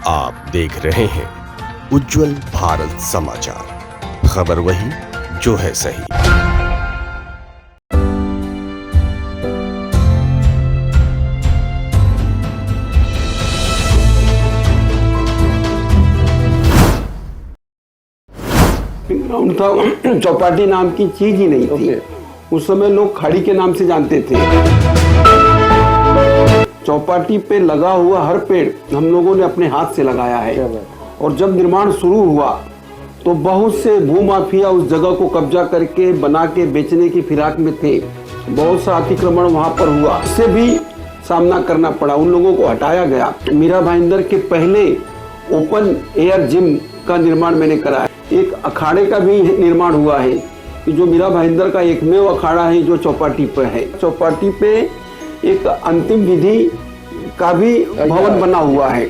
आप देख रहे हैं उज्जवल भारत समाचार, खबर वही जो है सही। ग्राउंड था, चौपाटी नाम की चीज ही नहीं थी। उस समय लोग खाड़ी के नाम से जानते थे। चौपाटी पे लगा हुआ हर पेड़ हम लोगों ने अपने हाथ से लगाया है। और जब निर्माण शुरू हुआ तो बहुत से भूमाफिया उस जगह को कब्जा करके बना के बेचने की फिराक में थे। बहुत सा अतिक्रमण वहां पर हुआ, इससे भी सामना करना पड़ा, उन लोगों को हटाया गया। मीरा भाईंदर के पहले ओपन एयर जिम का निर्माण मैंने कराया। एक अखाड़े का भी निर्माण हुआ है कि जो मीरा भाईंदर का एकमेव अखाड़ा है जो चौपाटी पर है। चौपाटी पे एक अंतिम विधि का भी भवन बना हुआ है।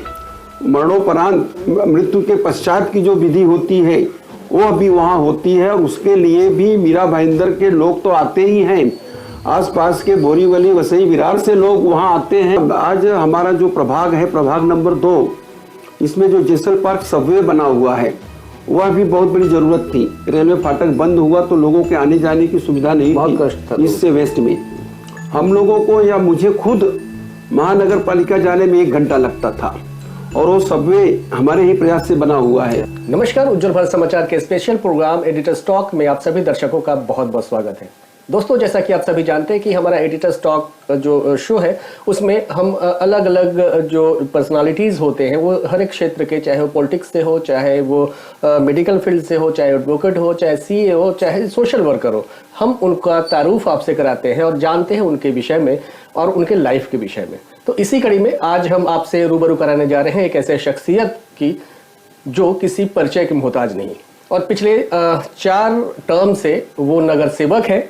मरणोपरांत मृत्यु के पश्चात की जो विधि होती है वो अभी वहाँ होती है, और उसके लिए भी मीरा भाईंदर के लोग तो आते ही हैं। आसपास के बोरीवली, वसई, विरार से लोग वहाँ आते हैं। आज हमारा जो प्रभाग है, प्रभाग नंबर 2, इसमें जो जेसल पार्क सबवे बना हुआ है वह भी बहुत बड़ी जरूरत थी। रेलवे फाटक बंद हुआ तो लोगों के आने जाने की सुविधा नहीं थी ईस्ट से वेस्ट में। हम लोगों को या मुझे खुद महानगर पालिका जाने में 1 घंटा लगता था, और वो सबवे हमारे ही प्रयास से बना हुआ है। नमस्कार, उज्जवल भारत समाचार के स्पेशल प्रोग्राम एडिटर्स टॉक में आप सभी दर्शकों का बहुत बहुत स्वागत है। दोस्तों, जैसा कि आप सभी जानते हैं कि हमारा एडिटर्स टॉक जो शो है उसमें हम अलग अलग जो पर्सनालिटीज़ होते हैं वो हर एक क्षेत्र के, चाहे वो पॉलिटिक्स से हो, चाहे वो मेडिकल फील्ड से हो, चाहे एडवोकेट हो, चाहे सीए हो, चाहे सोशल वर्कर हो, हम उनका तारुफ आपसे कराते हैं और जानते हैं उनके विषय में और उनके लाइफ के विषय में। तो इसी कड़ी में आज हम आपसे रूबरू कराने जा रहे हैं एक ऐसे शख्सियत की जो किसी परिचय के मोहताज नहीं, और पिछले 4 टर्म से वो नगर सेवक है।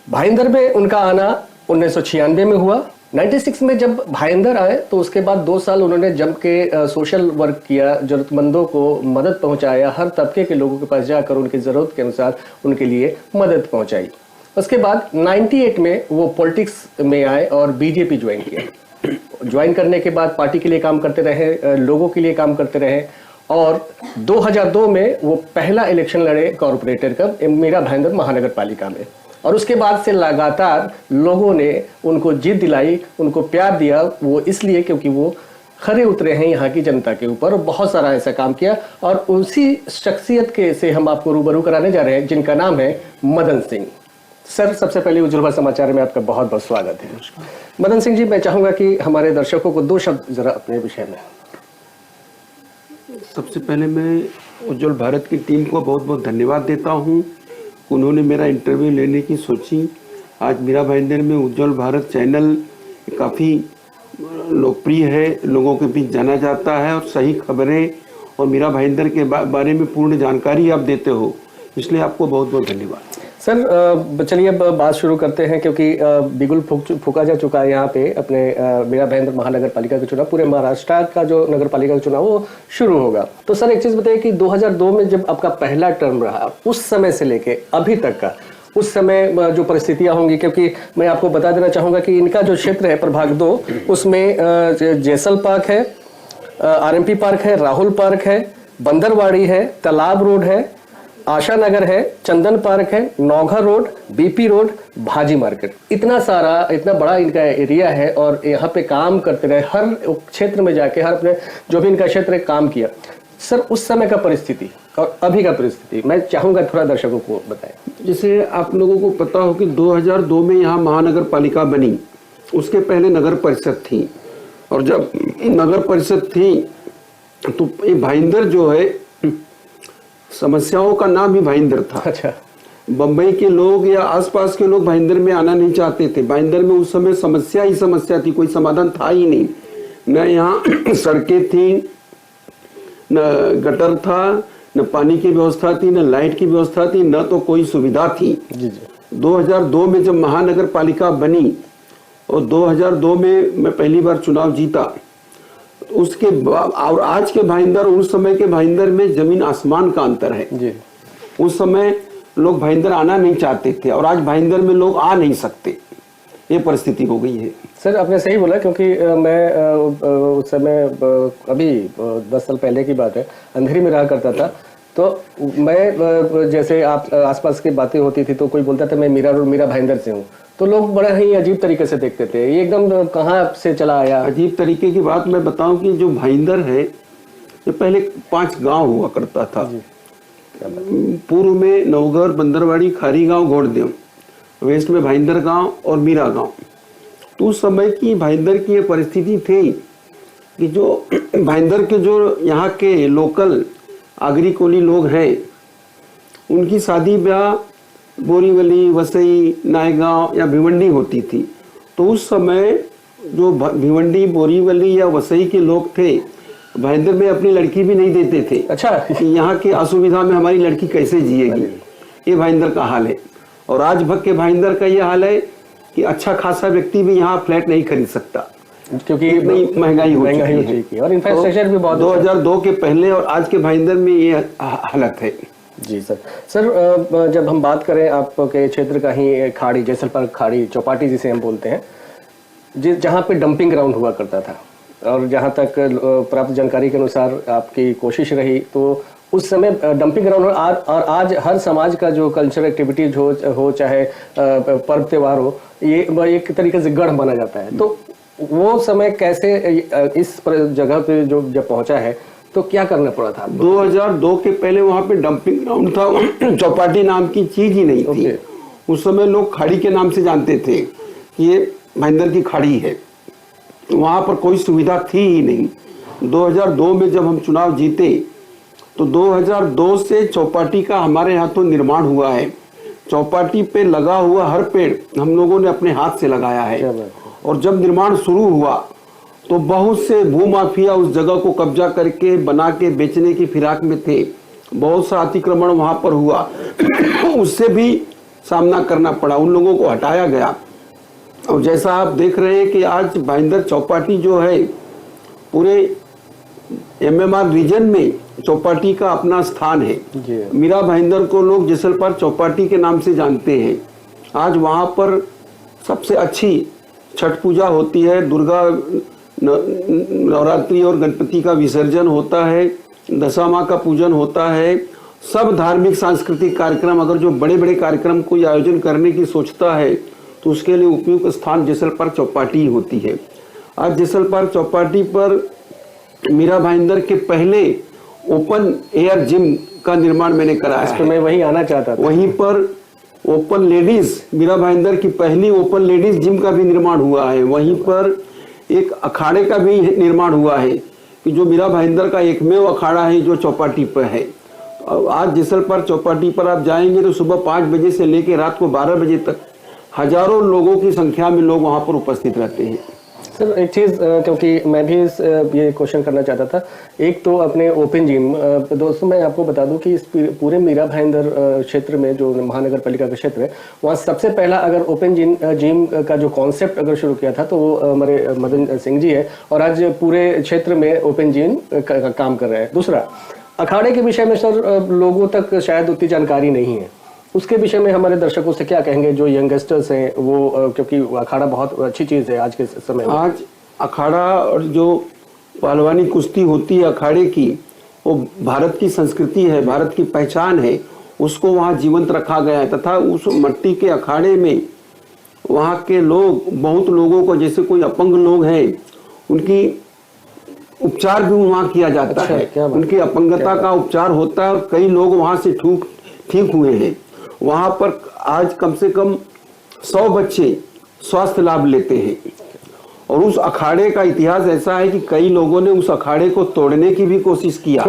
भाईंदर में उनका आना 1996 में हुआ। 96 में जब भाईंदर आए तो उसके बाद 2 साल उन्होंने जम के सोशल वर्क किया, जरूरतमंदों को मदद पहुंचाया, हर तबके के लोगों के पास जाकर उनकी ज़रूरत के अनुसार उनके लिए मदद पहुंचाई। उसके बाद 98 में वो पॉलिटिक्स में आए और बीजेपी ज्वाइन किया। ज्वाइन करने के बाद पार्टी के लिए काम करते रहे, लोगों के लिए काम करते रहे, और 2002 में वो पहला इलेक्शन लड़े कॉरपोरेटर का मीरा भाईंदर महानगर पालिका में। और उसके बाद से लगातार लोगों ने उनको जीत दिलाई, उनको प्यार दिया, वो इसलिए क्योंकि वो खरे उतरे हैं यहाँ की जनता के ऊपर और बहुत सारा ऐसा काम किया। और उसी शख्सियत के से हम आपको रूबरू कराने जा रहे हैं जिनका नाम है मदन सिंह। सर, सबसे पहले उज्जवल भारत समाचार में आपका बहुत बहुत स्वागत है। मदन सिंह जी, मैं चाहूँगा कि हमारे दर्शकों को 2 शब्द जरा अपने विषय में। सबसे पहले मैं उज्जवल भारत की टीम को बहुत बहुत धन्यवाद देता हूँ। उन्होंने मेरा इंटरव्यू लेने की सोची। आज मीरा भाईंदर में उज्जवल भारत चैनल काफ़ी लोकप्रिय है, लोगों के बीच जाना जाता है, और सही खबरें और मीरा भाईंदर के बारे में पूर्ण जानकारी आप देते हो, इसलिए आपको बहुत बहुत धन्यवाद। सर, चलिए अब बात शुरू करते हैं, क्योंकि बिगुल फूका जा चुका है यहाँ पे अपने मीरा भाईंदर महानगर पालिका का चुनाव। पूरे महाराष्ट्र का जो नगर पालिका का चुनाव वो शुरू होगा। तो सर, एक चीज़ बताइए कि 2002 में जब आपका पहला टर्म रहा, उस समय से लेके अभी तक का उस समय जो परिस्थितियाँ होंगी, क्योंकि मैं आपको बता देना चाहूँगा कि इनका जो क्षेत्र है प्रभाग 2, उसमें जेसल पार्क है, आरएमपी पार्क है, राहुल पार्क है, बंदरवाड़ी है, तालाब रोड है, आशा नगर है, चंदन पार्क है, नौघा रोड, बीपी रोड, भाजी मार्केट, इतना सारा, इतना बड़ा इनका एरिया है। और यहाँ पे काम करते रहे, हर क्षेत्र में जाके हर अपने जो भी इनका क्षेत्र है काम किया। सर, उस समय का परिस्थिति और अभी का परिस्थिति मैं चाहूँगा थोड़ा दर्शकों को बताएं। जैसे आप लोगों को पता हो कि 2002 में यहाँ महानगर पालिका बनी, उसके पहले नगर परिषद थी, और जब नगर परिषद थी तो ये भाईंदर जो है, समस्याओं का नाम ही भाईंदर था। अच्छा। बम्बई के लोग या आसपास के लोग भाईंदर में आना नहीं चाहते थे। भाईंदर में उस समय समस्या ही समस्या थी, कोई समाधान था ही नहीं। न यहाँ सड़कें थी, न गटर था, न पानी की व्यवस्था थी, न लाइट की व्यवस्था थी, न तो कोई सुविधा थी। जी जी। 2002 में जब महानगर पालिका बनी और 2002 में मैं पहली बार चुनाव जीता, उसके और आज के भाईंदर, उस समय के भाईंदर में जमीन आसमान का अंतर है जी। उस समय लोग भाईंदर आना नहीं चाहते थे, और आज भाईंदर में लोग आ नहीं सकते। ये परिस्थिति हो गई है। सर आपने सही बोला, क्योंकि मैं उस समय अभी 10 साल पहले की बात है, अंधेरी में रहा करता था। तो मैं जैसे आप आसपास की बातें होती थी तो कोई बोलता था मैं मीरा भाईंदर से हूँ, तो लोग बड़ा ही अजीब तरीके से देखते थे, ये एकदम कहाँ से चला आया। अजीब तरीके की बात मैं बताऊं कि जो भाईंदर है ये पहले 5 गांव हुआ करता था। पूर्व में नवगढ़, बंदरवाड़ी, खारी गांव, घोड़देव, वेस्ट में भाईंदर गांव और मीरा गांव। तो उस समय की भाईंदर की ये परिस्थिति थी कि जो भाईंदर के जो यहाँ के लोकल आगरी कोली लोग हैं उनकी शादी ब्याह बोरीवली, वसई, नायगांव या भिवंडी होती थी। तो उस समय जो भिवंडी, बोरीवली या वसई के लोग थे भाईंदर में अपनी लड़की भी नहीं देते थे। अच्छा, कि यहाँ की असुविधा में हमारी लड़की कैसे जिएगी, ये भाईंदर का हाल है। और आज भग के भाईंदर का ये हाल है कि अच्छा खासा व्यक्ति भी यहाँ फ्लैट नहीं खरीद सकता, क्योंकि इतनी महंगाई हो चुकी है और इंफ्रास्ट्रक्चर भी बहुत। 2002 के पहले और आज के भाईंदर में ये हालत है। जी सर, जब हम बात करें आपके क्षेत्र का ही खाड़ी, जैसलमेर खाड़ी, चौपाटी जिसे हम बोलते हैं, जहाँ पे डंपिंग ग्राउंड हुआ करता था, और जहाँ तक प्राप्त जानकारी के अनुसार आपकी कोशिश रही तो उस समय डंपिंग ग्राउंड और आज हर समाज का जो कल्चरल एक्टिविटीज हो चाहे पर्व त्योहार हो, ये एक तरीके से गढ़ माना जाता है। तो वो समय कैसे इस जगह पे जो जब पहुंचा है तो क्या करना पड़ा था? 2002 के पहले वहाँ पे डंपिंग ग्राउंड था, चौपाटी नाम की चीज ही नहीं थी। उस समय लोग खाड़ी के नाम से जानते थे कि ये भाईंदर की खाड़ी है, वहाँ पर कोई सुविधा थी ही नहीं। 2002 में जब हम चुनाव जीते तो 2002 से चौपाटी का हमारे यहाँ तो निर्माण हुआ है। चौपाटी पे लगा हुआ हर पेड़ हम लोगों ने अपने हाथ से लगाया है। और जब निर्माण शुरू हुआ तो बहुत से भूमाफिया उस जगह को कब्जा करके बना के बेचने की फिराक में थे। बहुत सा अतिक्रमण वहाँ पर हुआ, उससे भी सामना करना पड़ा, उन लोगों को हटाया गया। और जैसा आप देख रहे हैं कि आज भाईंदर चौपाटी जो है पूरे MMR रीजन में चौपाटी का अपना स्थान है। मीरा भाईंदर को लोग जैसलमेर चौपाटी के नाम से जानते हैं। आज वहाँ पर सबसे अच्छी छठ पूजा होती है, दुर्गा नवरात्रि और गणपति का विसर्जन होता है, दशा माँ का पूजन होता है। सब धार्मिक सांस्कृतिक कार्यक्रम, अगर जो बड़े बड़े कार्यक्रम कोई आयोजन करने की सोचता है तो उसके लिए उपयुक्त स्थान जैसलमेर चौपाटी होती है। आज जैसलमेर चौपाटी पर मीरा भाईंदर के पहले ओपन एयर जिम का निर्माण मैंने कराया है। मैं वहीं आना चाहता था। वहीं पर ओपन लेडीज, मीरा भाईंदर की पहली ओपन लेडीज जिम का भी निर्माण हुआ है। वहीं पर एक अखाड़े का भी निर्माण हुआ है कि जो मीरा भाईंदर का एकमेव अखाड़ा है जो चौपाटी पर है। आज जैसलमेर चौपाटी पर आप जाएंगे तो सुबह 5 बजे से लेकर रात को 12 बजे तक हजारों लोगों की संख्या में लोग वहाँ पर उपस्थित रहते हैं। सर एक चीज़, क्योंकि मैं भी ये क्वेश्चन करना चाहता था, एक तो अपने ओपन जिम, दोस्तों मैं आपको बता दूं कि इस पूरे मीरा भाईंदर क्षेत्र में जो महानगर पालिका का क्षेत्र है, वहाँ सबसे पहला अगर ओपन जिम का जो कॉन्सेप्ट अगर शुरू किया था तो वो हमारे मदन सिंह जी है, और आज पूरे क्षेत्र में ओपन जिम का काम कर रहे हैं। दूसरा, अखाड़े के विषय में सर लोगों तक शायद उतनी जानकारी नहीं है, उसके विषय में हमारे दर्शकों से क्या कहेंगे जो यंगस्टर्स हैं वो, क्योंकि अखाड़ा बहुत अच्छी चीज़ है आज के समय में। आज अखाड़ा और जो पहलवानी कुश्ती होती है अखाड़े की, वो भारत की संस्कृति है, भारत की पहचान है, उसको वहाँ जीवंत रखा गया है। तथा उस मिट्टी के अखाड़े में वहाँ के लोग, बहुत लोगों को, जैसे कोई अपंग लोग हैं उनकी उपचार भी वहाँ किया जाता है। उनकी अपंगता का उपचार होता है और कई लोग वहाँ से ठीक हुए हैं। वहाँ पर आज कम से कम 100 बच्चे स्वास्थ्य लाभ लेते हैं। और उस अखाड़े का इतिहास ऐसा है कि कई लोगों ने उस अखाड़े को तोड़ने की भी कोशिश किया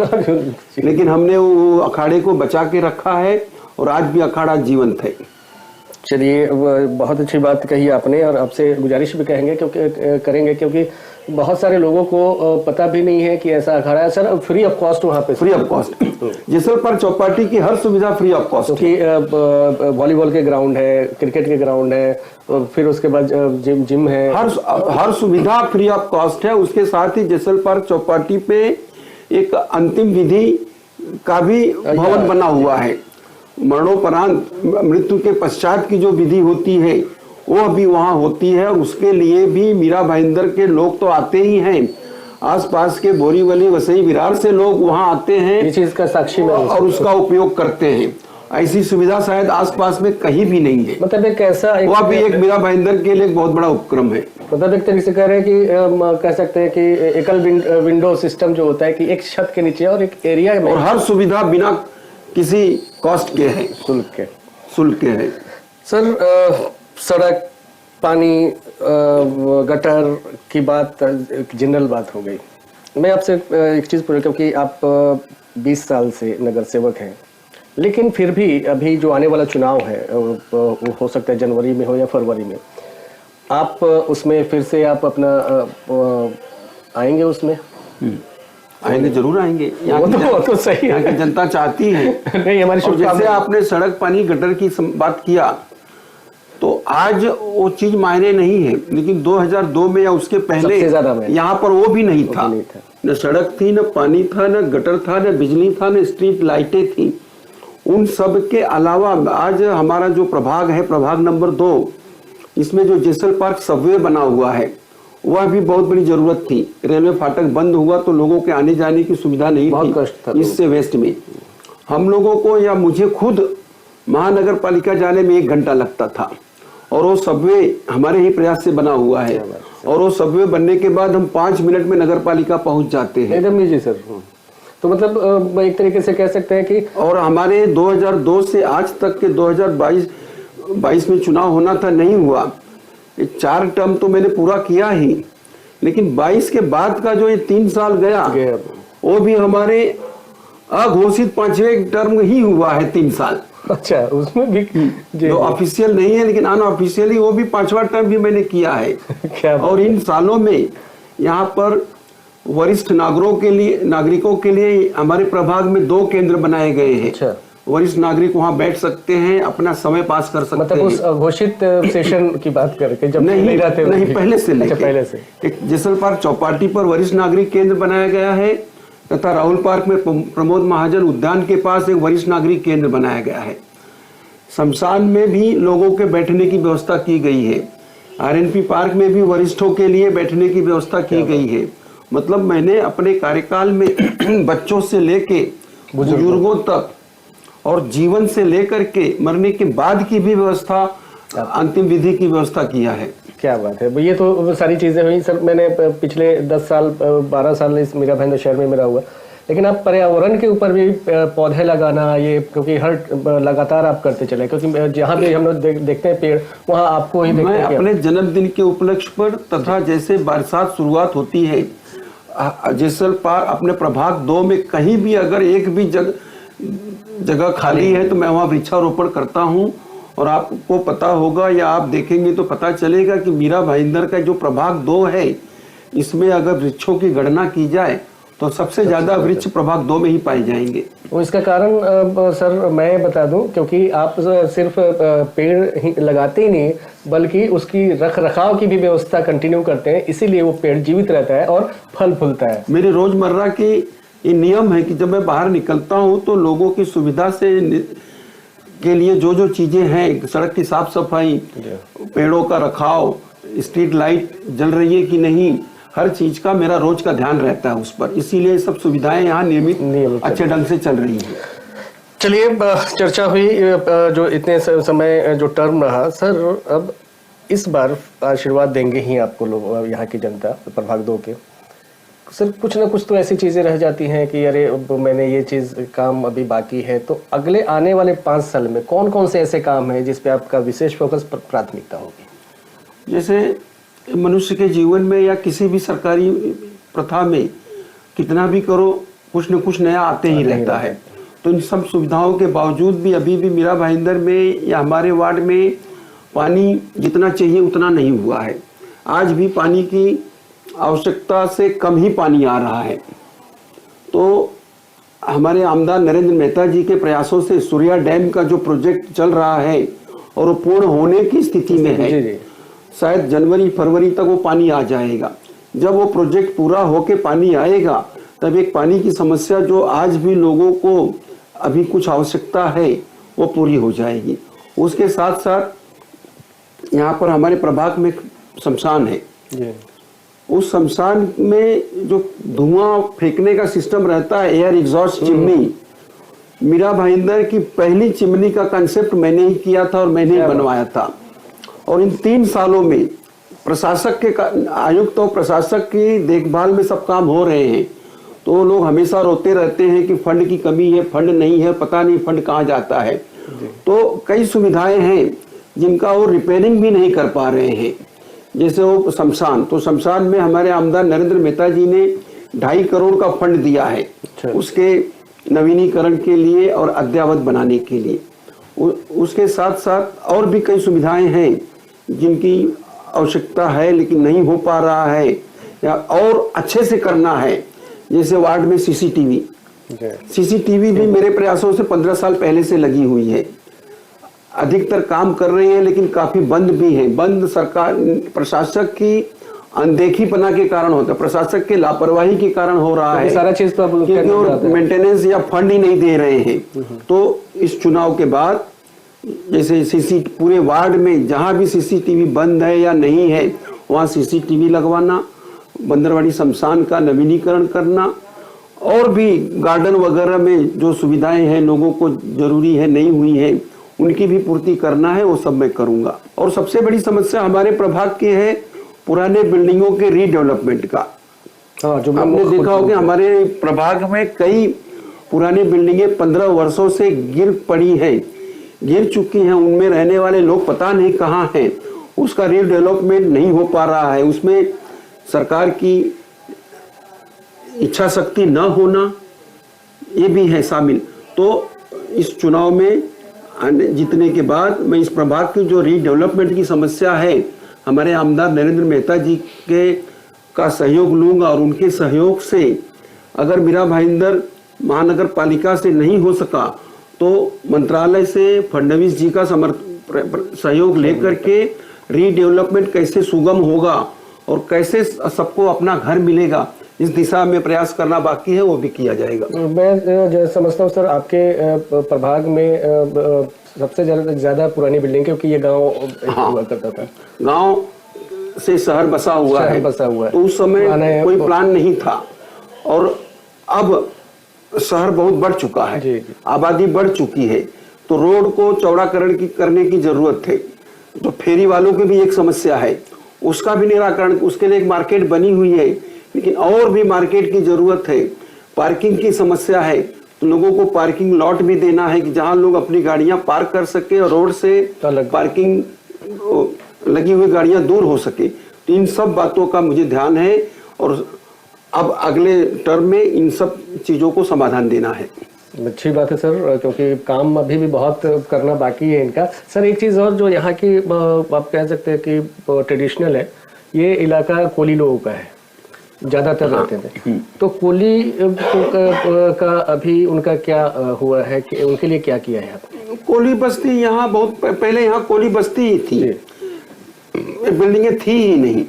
लेकिन हमने वो अखाड़े को बचा के रखा है और आज भी अखाड़ा जीवंत है। चलिए, बहुत अच्छी बात कही आपने, और आपसे गुजारिश भी करेंगे क्योंकि बहुत सारे लोगों को पता भी नहीं है कि ऐसा अखाड़ा है। सर फ्री ऑफ कॉस्ट वहाँ पे? Free of cost, Jaisalmer Chowpatty की हर सुविधा फ्री ऑफ कॉस्ट। क्योंकि वॉलीबॉल के ग्राउंड है, क्रिकेट के ग्राउंड है, फिर उसके बाद जिम है, हर सुविधा फ्री ऑफ कॉस्ट है। उसके साथ ही जैसलमेर चौपाटी पे एक अंतिम विधि का भी भवन बना हुआ है। मरणोपरांत, मृत्यु के पश्चात की जो विधि होती है वो अभी वहाँ होती है। और उसके लिए भी मीरा भाईंदर के लोग तो आते ही हैं, आसपास के बोरीवली, वसई, विरार से लोग वहाँ आते हैं इस चीज का साक्षी में और उसका उपयोग करते हैं। ऐसी सुविधा शायद आसपास में कहीं भी नहीं है। मतलब एक ऐसा वो भी एक मीरा भाईंदर के लिए एक बहुत बड़ा उपक्रम है। मतलब एक तरीके से कह रहे हैं कि कह सकते हैं कि एकल विंडो सिस्टम जो होता है कि एक छत के नीचे और एक एरिया में, और हर सुविधा बिना किसी कॉस्ट के है, शुल्क के है। सर सड़क, पानी, गटर की बात जनरल बात हो गई। मैं आपसे एक चीज़ पूछ, क्योंकि आप 20 साल से नगर सेवक हैं, लेकिन फिर भी अभी जो आने वाला चुनाव है वो हो सकता है जनवरी में हो या फरवरी में, आप उसमें फिर से आप अपना आएंगे उसमें? आएंगे, जरूर आएंगे। वो तो सही है, यहाँ की जनता चाहती है। नहीं, हमारी जैसे आपने सड़क, पानी, गटर की बात किया, तो आज वो चीज मायने नहीं है, लेकिन 2002 में या उसके पहले यहाँ पर वो भी नहीं था। न सड़क थी, न पानी था, न गटर था, न बिजली था, न स्ट्रीट लाइटें थी। उन सब के अलावा आज हमारा जो प्रभाग है, प्रभाग नंबर 2, इसमें जो जेसल पार्क सबवे बना हुआ है, वह भी बहुत बड़ी जरूरत थी। रेलवे फाटक बंद हुआ तो लोगों के आने जाने की सुविधा नहीं थी ईस्ट से वेस्ट में। हम लोगों को या मुझे खुद महानगर पालिका जाने में 1 घंटा लगता था, और वो सबवे हमारे ही प्रयास से बना हुआ है। और वो सबवे बनने के बाद हम 5 मिनट में नगर पालिका पहुंच जाते हैं। एकदम जी सर। तो मतलब एक तरीके से कह सकते हैं कि, और हमारे 2002 से आज तक के 2022 में चुनाव होना था, नहीं हुआ। 4 टर्म तो मैंने पूरा किया ही, लेकिन 22 के बाद का जो ये 3 साल गया, वो भी हमारे अघोषित 5वें टर्म ही हुआ है 3 साल। अच्छा, उसमें भी जो ऑफिशियल नहीं है, लेकिन अनऑफिशियली वो भी 5वां टर्म भी मैंने किया है। क्या और इन सालों में यहाँ पर वरिष्ठ नागरिकों के लिए हमारे प्रभाग में 2 केंद्र बनाए गए हैं। अच्छा। वरिष्ठ नागरिक वहाँ बैठ सकते हैं, अपना समय पास कर सकते मतलब हैं। उस घोषित सेशन की बात करके जब नहीं रहते, नहीं, पहले से लेके। अच्छा, पहले से एक जेसल पार्क चौपाटी पर वरिष्ठ नागरिक केंद्र बनाया गया है, तथा राहुल पार्क में प्रमोद महाजन उद्यान के पास एक वरिष्ठ नागरिक केंद्र बनाया गया है। शमशान में भी लोगों के बैठने की व्यवस्था की गई है। आरएनपी पार्क में भी वरिष्ठों के लिए बैठने की व्यवस्था की गई है। मतलब मैंने अपने कार्यकाल में बच्चों से लेके बुजुर्गों तक और जीवन से लेकर के मरने के बाद की भी व्यवस्था, अंतिम विधि की व्यवस्था किया है। क्या बात है, ये तो सारी चीजें हुई सर। मैंने पिछले 10 साल 12 साल इस मीरा भाईंदर शहर में मेरा हुआ, लेकिन आप पर्यावरण के ऊपर भी पौधे लगाना, ये क्योंकि हर लगातार आप करते चले, क्योंकि जहाँ भी हम लोग देखते हैं पेड़, वहाँ आपको ही देखते हैं। मैं अपने जन्मदिन के उपलक्ष्य पर तथा जैसे बरसात शुरुआत होती है, जेसल पार्क अपने प्रभाग 2 में कहीं भी अगर एक भी जगह खाली है तो मैं वहाँ वृक्षारोपण करता हूँ। और आपको पता होगा या आप देखेंगे तो पता चलेगा कि मीरा भाईंदर का जो प्रभाग 2 है, इसमें अगर वृक्षों की गणना की जाए तो सबसे ज्यादा वृक्ष प्रभाग 2 में ही पाए जाएंगे। वो इसका कारण सर मैं बता दूं, क्योंकि आप सिर्फ पेड़ ही लगाते ही नहीं, बल्कि उसकी रख रखाव की भी व्यवस्था कंटिन्यू करते हैं, इसीलिए वो पेड़ जीवित रहता है और फल फूलता है। मेरे रोजमर्रा के ये नियम है कि जब मैं बाहर निकलता हूँ तो लोगों की सुविधा से के लिए जो जो चीजें हैं, सड़क की साफ सफाई, पेड़ों का रखाव, स्ट्रीट लाइट जल रही है कि नहीं, हर चीज का मेरा रोज का ध्यान रहता है उस पर। इसीलिए सब सुविधाएं यहाँ नियमित अच्छे ढंग से चल रही है। चलिए, चर्चा हुई जो इतने समय जो टर्म रहा सर, अब इस बार आशीर्वाद देंगे ही आपको लोग, यहाँ की जनता प्रभाग 2 के। सर कुछ ना कुछ तो ऐसी चीजें रह जाती हैं कि अरे मैंने ये चीज काम अभी बाकी है, तो अगले आने वाले 5 साल में कौन कौन से ऐसे काम हैं जिस पे आपका विशेष फोकस प्राथमिकता होगी? जैसे मनुष्य के जीवन में या किसी भी सरकारी प्रथा में कितना भी करो, कुछ न कुछ नया आते ही रहता है। तो इन सब सुविधाओं के बावजूद भी अभी भी मीरा भाईंदर में या हमारे वार्ड में पानी जितना चाहिए उतना नहीं हुआ है। आज भी पानी की आवश्यकता से कम ही पानी आ रहा है। तो हमारे आमदार नरेंद्र मेहता जी के प्रयासों से सूर्या डैम का जो प्रोजेक्ट चल रहा है और वो पूर्ण होने की स्थिति में है, शायद जनवरी फरवरी तक वो पानी आ जाएगा। जब वो प्रोजेक्ट पूरा होके पानी आएगा तब एक पानी की समस्या जो आज भी लोगों को अभी कुछ आवश्यकता है वो पूरी हो जाएगी। उसके साथ साथ यहाँ पर हमारे प्रभाग में एक शमशान है। जी। उस शमशान में जो धुआं फेंकने का सिस्टम रहता है, air exhaust chimney, Meera Bhayandar की पहली चिमनी का कंसेप्ट मैंने ही किया था और मैंने ही बनवाया था। और इन 3 सालों में प्रशासक के आयुक्त और प्रशासक की देखभाल में सब काम हो रहे हैं। तो वो लोग हमेशा रोते रहते हैं कि फंड की कमी है, फंड नहीं है, पता नहीं फंड कहाँ जाता है। तो कई सुविधाएं हैं जिनका वो रिपेयरिंग भी नहीं कर पा रहे हैं। जैसे वो शमशान, तो शमशान में हमारे आमदार नरेंद्र मेहता जी ने 2.5 करोड़ का फंड दिया है उसके नवीनीकरण के लिए और अद्ययावत बनाने के लिए। उसके साथ साथ और भी कई सुविधाएं हैं जिनकी आवश्यकता है लेकिन नहीं हो पा रहा है या और अच्छे से करना है। जैसे वार्ड में सीसीटीवी भी मेरे प्रयासों से 15 साल पहले से लगी हुई है। अधिकतर काम कर रही है लेकिन काफी बंद भी है। बंद सरकार प्रशासक की अनदेखीपना के कारण होता है, प्रशासक के लापरवाही के कारण हो रहा है। सारा चीज तो क्योंकि मेंटेनेंस या फंड ही नहीं दे रहे हैं। तो इस चुनाव के बाद जैसे पूरे वार्ड में जहां भी सीसीटीवी बंद है या नहीं है वहां सीसीटीवी लगवाना, बंदरवाड़ी शमशान का नवीनीकरण करना और भी गार्डन वगैरह में जो सुविधाएं हैं लोगों को जरूरी है नहीं हुई है उनकी भी पूर्ति करना है, वो सब मैं करूंगा। और सबसे बड़ी समस्या हमारे प्रभाग की है पुराने बिल्डिंगों के रीडेवलपमेंट का। जो हमने देखा होगा हमारे प्रभाग में कई पुरानी बिल्डिंगें 15 वर्षों से गिर चुकी हैं। उनमें रहने वाले लोग पता नहीं कहाँ हैं, उसका रीडेवलपमेंट नहीं हो पा रहा है। उसमें सरकार की इच्छा शक्ति न होना ये भी है शामिल। तो इस चुनाव में जीतने के बाद मैं इस प्रभाग की जो रीडेवलपमेंट की समस्या है हमारे आमदार नरेंद्र मेहता जी के का सहयोग लूंगा और उनके सहयोग से अगर मीरा भाईंदर महानगर पालिका से नहीं हो सका तो मंत्रालय से फडणवीस जी का सहयोग लेकर के रीडेवलपमेंट कैसे सुगम होगा और कैसे सबको अपना घर मिलेगा इस दिशा में प्रयास करना बाकी है, वो भी किया जाएगा। मैं जो समझता हूँ सर आपके प्रभाग में सबसे ज्यादा पुरानी बिल्डिंग, क्योंकि ये गांव हुआ करता था, गांव से शहर बसा हुआ है। तो उस समय कोई प्लान नहीं था और अब शहर बहुत बढ़ चुका है, आबादी बढ़ चुकी है, तो रोड को चौड़ाकरण करने की जरूरत है। तो फेरी वालों की भी एक समस्या है, उसका भी निराकरण, उसके लिए एक मार्केट बनी हुई है लेकिन और भी मार्केट की जरूरत है। पार्किंग की समस्या है, तो लोगों को पार्किंग लॉट भी देना है कि जहां लोग अपनी गाड़ियां पार्क कर सके और रोड से पार्किंग लगी हुई गाड़ियां दूर हो सके। तो इन सब बातों का मुझे ध्यान है और अब अगले टर्म में इन सब चीजों को समाधान देना है। अच्छी बात है सर, क्योंकि काम अभी भी बहुत करना बाकी है इनका। सर एक चीज और जो यहाँ की आप कह सकते हैं कि ट्रेडिशनल है, ये इलाका कोली लोगों का है, ज्यादातर रहते थे। तो कोली का अभी उनका क्या हुआ है कि उनके लिए क्या किया है आपने? कोली बस्ती यहाँ बहुत पहले यहाँ कोली बस्ती ही थी, बिल्डिंगें थी ही नहीं।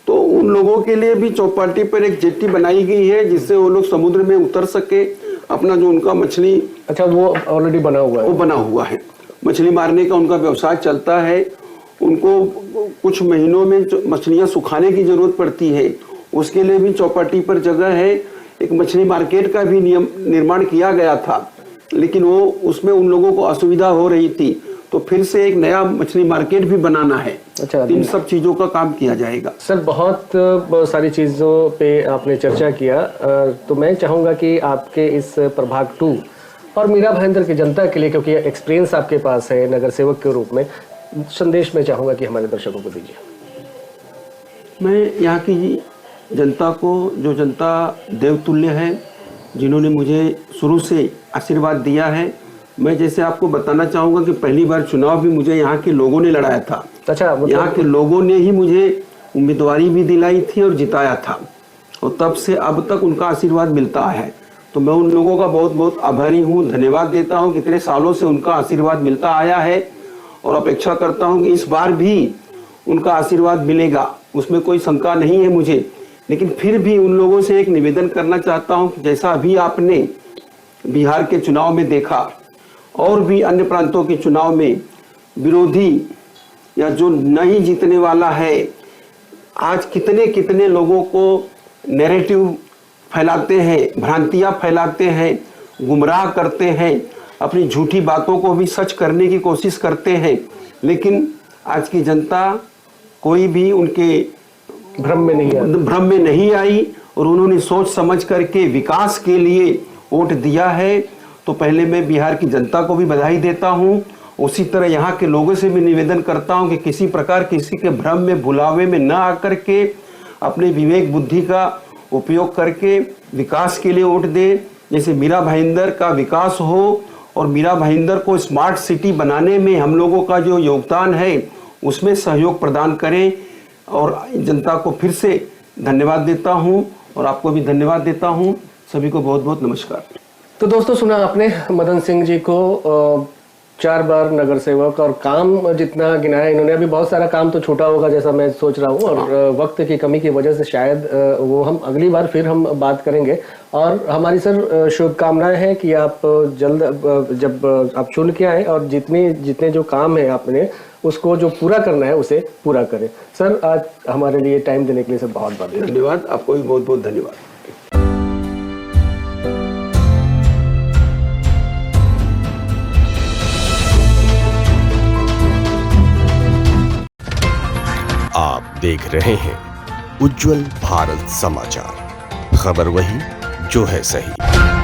तो उन लोगों के लिए भी चौपाटी पर एक जेट्टी बनाई गई है जिससे वो लोग समुद्र में उतर सके। अपना जो उनका मछली, अच्छा वो ऑलरेडी बना हुआ है, वो बना हुआ है, मछली मारने का उनका व्यवसाय चलता है। उनको कुछ महीनों में मछलियां सुखाने की जरूरत पड़ती है, उसके लिए भी चौपाटी पर जगह है। एक मछली मार्केट का भी निर्माण किया गया था लेकिन वो उसमें उन लोगों को असुविधा हो रही थी, तो फिर से एक नया मछली मार्केट भी बनाना है। अच्छा, इन सब चीजों का काम किया जाएगा। सर बहुत सारी चीजों पे आपने चर्चा किया, तो मैं चाहूंगा कि आपके इस प्रभाग 2 और मीरा भाईंदर की जनता के लिए, क्योंकि एक्सपीरियंस आपके पास है नगर सेवक के रूप में, संदेश में चाहूंगा कि हमारे दर्शकों को दीजिए। मैं यहाँ की जनता को, जो जनता देवतुल्य है, जिन्होंने मुझे शुरू से आशीर्वाद दिया है, मैं जैसे आपको बताना चाहूँगा कि पहली बार चुनाव भी मुझे यहाँ के लोगों ने लड़ाया था। अच्छा, यहाँ के लोगों ने ही मुझे उम्मीदवारी भी दिलाई थी और जिताया था, और तब से अब तक उनका आशीर्वाद मिलता है। तो मैं उन लोगों का बहुत बहुत आभारी हूँ, धन्यवाद देता हूँ। कितने सालों से उनका आशीर्वाद मिलता आया है और अपेक्षा करता हूँ कि इस बार भी उनका आशीर्वाद मिलेगा, उसमें कोई शंका नहीं है मुझे। लेकिन फिर भी उन लोगों से एक निवेदन करना चाहता हूँ कि जैसा अभी आपने बिहार के चुनाव में देखा और भी अन्य प्रांतों के चुनाव में विरोधी या जो नहीं जीतने वाला है, आज कितने कितने लोगों को नैरेटिव फैलाते हैं, भ्रांतियां फैलाते हैं, गुमराह करते हैं, अपनी झूठी बातों को भी सच करने की कोशिश करते हैं, लेकिन आज की जनता कोई भी उनके भ्रम में नहीं आई और उन्होंने सोच समझ करके विकास के लिए वोट दिया है। तो पहले मैं बिहार की जनता को भी बधाई देता हूं। उसी तरह यहाँ के लोगों से भी निवेदन करता हूं कि किसी प्रकार किसी के भ्रम में भुलावे में न आकर के अपने विवेक बुद्धि का उपयोग करके विकास के लिए वोट दे। जैसे मीरा भाईंदर का विकास हो और मीरा भाईंदर को स्मार्ट सिटी बनाने में हम लोगों का जो योगदान है उसमें सहयोग प्रदान करें। और जनता को फिर से धन्यवाद देता हूं और आपको भी धन्यवाद देता हूं। सभी को बहुत बहुत नमस्कार। तो दोस्तों, सुना आपने मदन सिंह जी को, 4 बार नगर सेवक, और काम जितना गिनाया इन्होंने, अभी बहुत सारा काम तो छूटा होगा जैसा मैं सोच रहा हूँ, और वक्त की कमी की वजह से शायद वो हम अगली बार फिर हम बात करेंगे। और हमारी सर शुभकामनाएं हैं कि आप जल्द, जब आप चुन के आए और जितने जो काम है आपने उसको जो पूरा करना है उसे पूरा करें। सर, आज हमारे लिए टाइम देने के लिए सर बहुत बहुत धन्यवाद। आपको भी बहुत बहुत धन्यवाद। आप देख रहे हैं उज्जवल भारत समाचार, खबर वही जो है सही।